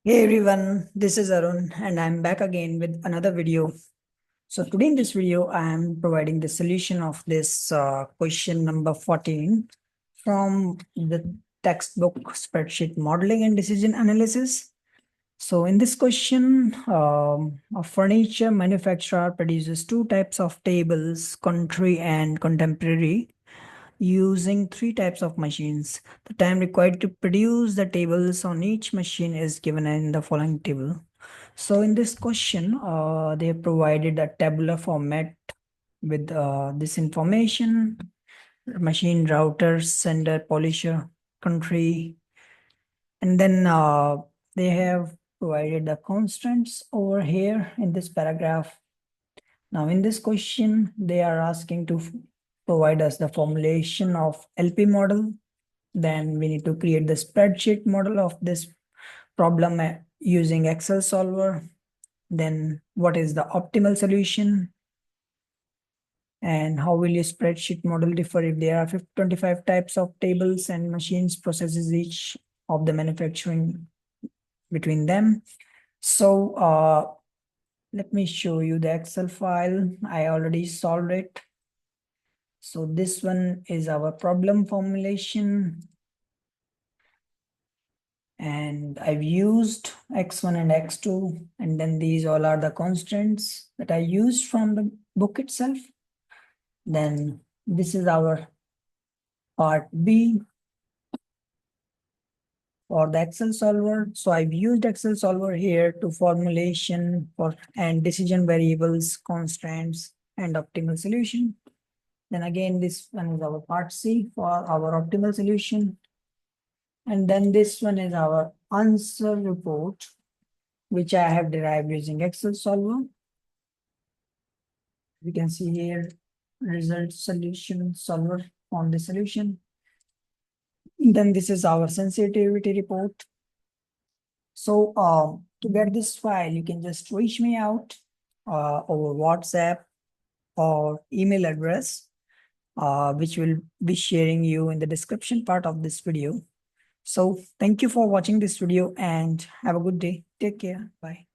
Hey everyone, this is Arun and I'm back again with another video. So today in this video, I am providing the solution of this question number 14 from the textbook Spreadsheet Modeling and Decision Analysis. So in this question, a furniture manufacturer produces two types of tables, country and contemporary, using three types of machines. The time required to produce the tables on each machine is given in the following table. So in this question, they have provided a tabular format with this information: machine, router, sender, polisher, country, and then they have provided the constants over here in this paragraph. Now in this question, they are asking to provide us the formulation of LP model. Then we need to create the spreadsheet model of this problem using Excel solver. Then what is the optimal solution? And how will your spreadsheet model differ if there are 25 types of tables and machines processes each of the manufacturing between them? So let me show you the Excel file. I already solved it. So this one is our problem formulation. And I've used x1 and x2, and then these all are the constants that I used from the book itself. Then this is our part B for the Excel solver. So I've used Excel solver here to formulation for and decision variables, constants, and optimal solution. Then again, this one is our part C for our optimal solution. And then this one is our answer report, which I have derived using Excel solver. We can see here result solution solver on the solution. Then this is our sensitivity report. So to get this file, you can just reach me out over WhatsApp or email address, which will be sharing you in the description part of this video. So thank you for watching this video and have a good day. Take care. Bye.